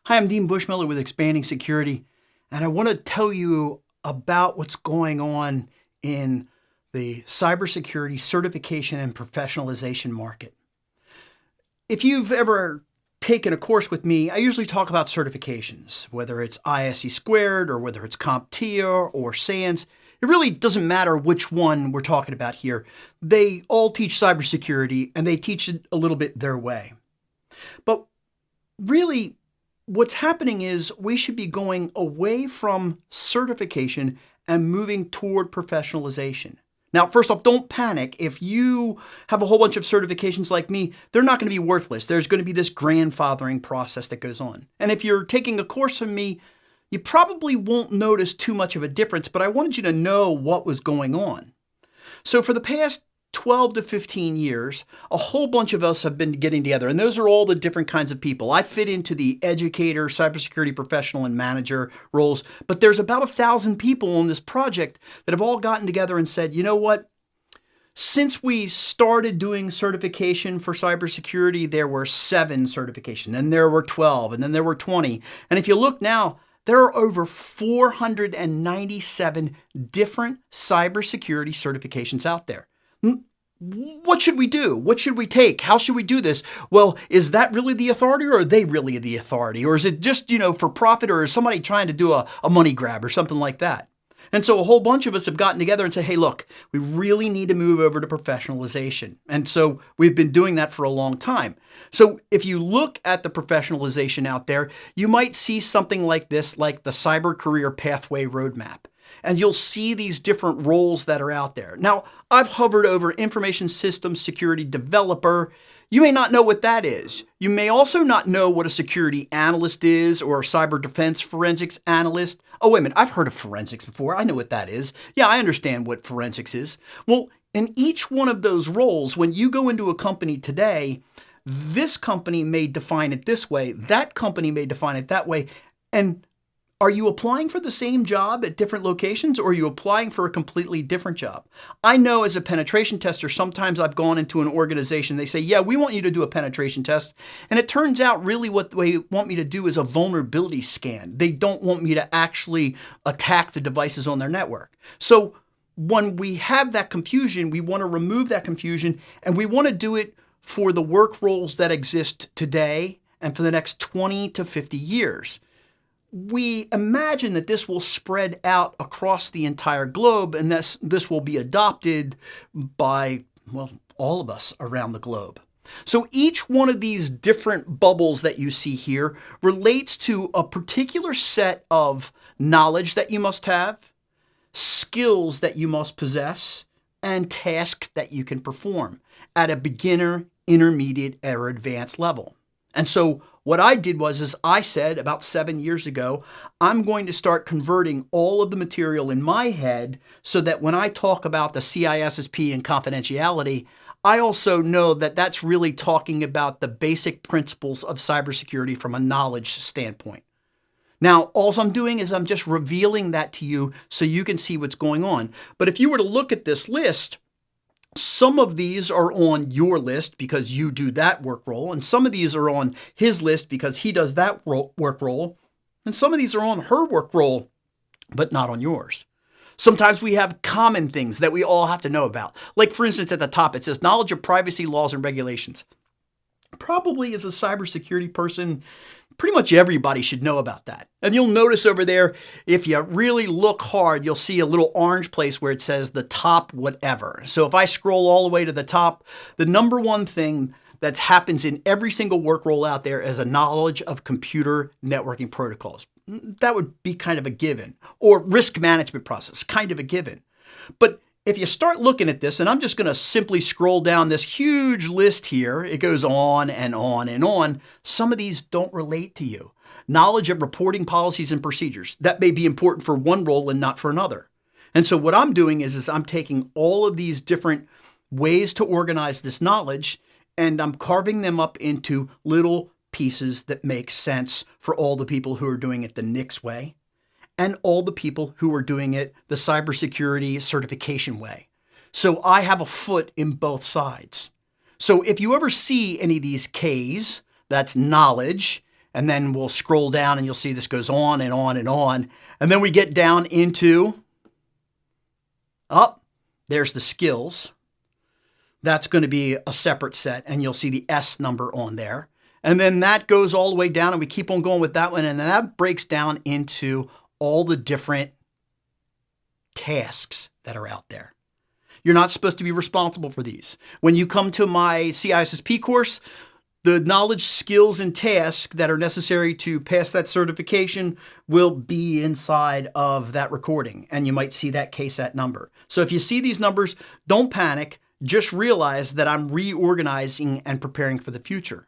Hi, I'm Dean Bushmiller with Expanding Security, and I want to tell you about what's going on in the cybersecurity certification and professionalization market. If you've ever taken a course with me, I usually talk about certifications, whether it's ISC squared or whether it's CompTIA or SANS. It really doesn't matter which one we're talking about here. They all teach cybersecurity and they teach it a little bit their way. But really, what's happening is we should be going away from certification and moving toward professionalization. Now, first off, don't panic. If you have a whole bunch of certifications like me, they're not going to be worthless. There's going to be this grandfathering process that goes on. And if you're taking a course from me, you probably won't notice too much of a difference, but I wanted you to know what was going on. So for the past 12 to 15 years, a whole bunch of us have been getting together, and those are all the different kinds of people. I fit into the educator, cybersecurity professional, and manager roles, but there's about 1,000 people on this project that have all gotten together and said, you know what? Since we started doing certification for cybersecurity, there were 7 certifications, then there were 12, and then there were 20. And if you look now, there are over 497 different cybersecurity certifications out there. What should we do? What should we take? How should we do this? Well, is that really the authority, or are they really the authority? Or is it just, for profit, or is somebody trying to do a money grab or something like that? And so a whole bunch of us have gotten together and said, hey, look, we really need to move over to professionalization. And so we've been doing that for a long time. So if you look at the professionalization out there, you might see something like this, like the Cyber Career Pathway Roadmap. And you'll see these different roles that are out there. Now, I've hovered over information systems security developer. You may not know what that is. You may also not know what a security analyst is or a cyber defense forensics analyst. Oh, wait a minute, I've heard of forensics before. I know what that is. Yeah, I understand what forensics is. Well, in each one of those roles, when you go into a company today, this company may define it this way, that company may define it that way, and are you applying for the same job at different locations, or are you applying for a completely different job? I know as a penetration tester, sometimes I've gone into an organization, they say, yeah, we want you to do a penetration test. And it turns out really what they want me to do is a vulnerability scan. They don't want me to actually attack the devices on their network. So when we have that confusion, we want to remove that confusion, and we want to do it for the work roles that exist today and for the next 20 to 50 years. We imagine that this will spread out across the entire globe, and this will be adopted by, well, all of us around the globe. So each one of these different bubbles that you see here relates to a particular set of knowledge that you must have, skills that you must possess, and tasks that you can perform at a beginner, intermediate, or advanced level. And so what I did was I said about 7 years ago, I'm going to start converting all of the material in my head so that when I talk about the CISSP and confidentiality, I also know that that's really talking about the basic principles of cybersecurity from a knowledge standpoint. Now, all I'm doing is I'm just revealing that to you so you can see what's going on. But if you were to look at this list, some of these are on your list because you do that work role, and some of these are on his list because he does that work role, and some of these are on her work role, but not on yours. Sometimes we have common things that we all have to know about. Like, for instance, at the top, it says knowledge of privacy laws and regulations. Probably as a cybersecurity person, pretty much everybody should know about that. And you'll notice over there, if you really look hard, you'll see a little orange place where it says the top whatever. So if I scroll all the way to the top, the number one thing that happens in every single work role out there is a knowledge of computer networking protocols. That would be kind of a given. Or risk management process, kind of a given. But if you start looking at this, and I'm just going to simply scroll down this huge list here, it goes on and on and on. Some of these don't relate to you. Knowledge of reporting policies and procedures. That may be important for one role and not for another. And so what I'm doing is I'm taking all of these different ways to organize this knowledge, and I'm carving them up into little pieces that make sense for all the people who are doing it the NICCS way, and all the people who are doing it the cybersecurity certification way. So I have a foot in both sides. So if you ever see any of these Ks, that's knowledge, And then we'll scroll down and you'll see this goes on and on and on. And then we get down into, there's the skills. That's going to be a separate set, and you'll see the S number on there. And then that goes all the way down, and we keep on going with that one. And then that breaks down into all the different tasks that are out there. You're not supposed to be responsible for these. When you come to my CISSP course, the knowledge, skills, and tasks that are necessary to pass that certification will be inside of that recording, and you might see that KSAT number. So if you see these numbers, don't panic. Just realize that I'm reorganizing and preparing for the future.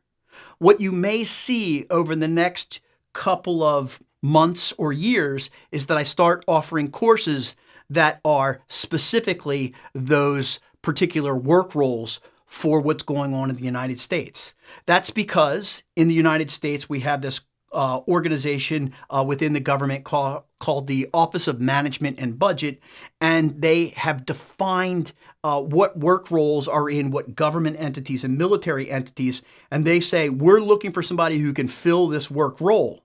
What you may see over the next couple of months or years is that I start offering courses that are specifically those particular work roles for what's going on in the United States. That's because in the United States, we have this organization within the government called the Office of Management and Budget, and they have defined what work roles are in what government entities and military entities, and they say, we're looking for somebody who can fill this work role.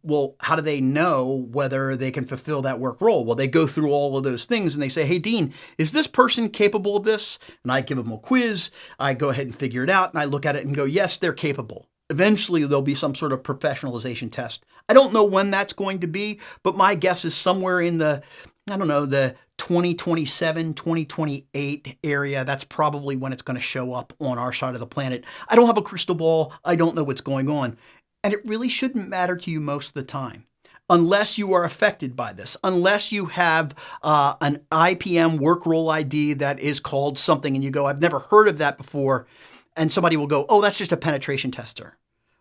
Well, how do they know whether they can fulfill that work role? Well, they go through all of those things and they say, hey, Dean, is this person capable of this? And I give them a quiz. I go ahead and figure it out. And I look at it and go, yes, they're capable. Eventually, there'll be some sort of professionalization test. I don't know when that's going to be, but my guess is somewhere in the 2027, 2028 area. That's probably when it's going to show up on our side of the planet. I don't have a crystal ball. I don't know what's going on. And it really shouldn't matter to you most of the time, unless you are affected by this, unless you have an IPM work role ID that is called something and you go, I've never heard of that before. And somebody will go, oh, that's just a penetration tester.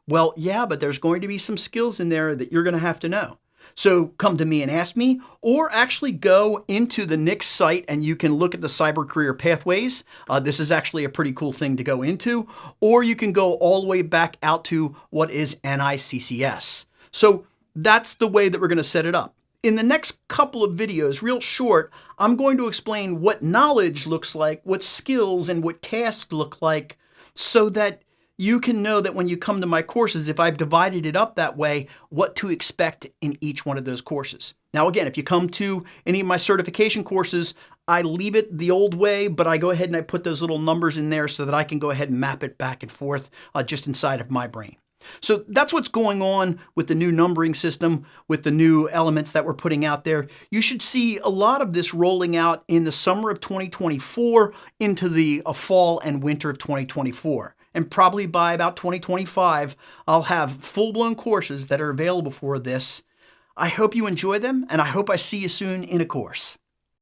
Well, yeah, but there's going to be some skills in there that you're going to have to know. So come to me and ask me, or actually go into the NICCS site and you can look at the cyber career pathways. This is actually a pretty cool thing to go into, or you can go all the way back out to what is NICCS. So that's the way that we're going to set it up. In the next couple of videos, real short, I'm going to explain what knowledge looks like, what skills and what tasks look like, so that you can know that when you come to my courses, if I've divided it up that way, what to expect in each one of those courses. Now, again, if you come to any of my certification courses, I leave it the old way, but I go ahead and I put those little numbers in there so that I can go ahead and map it back and forth just inside of my brain. So that's what's going on with the new numbering system, with the new elements that we're putting out there. You should see a lot of this rolling out in the summer of 2024 into the fall and winter of 2024. And probably by about 2025, I'll have full-blown courses that are available for this. I hope you enjoy them, and I hope I see you soon in a course.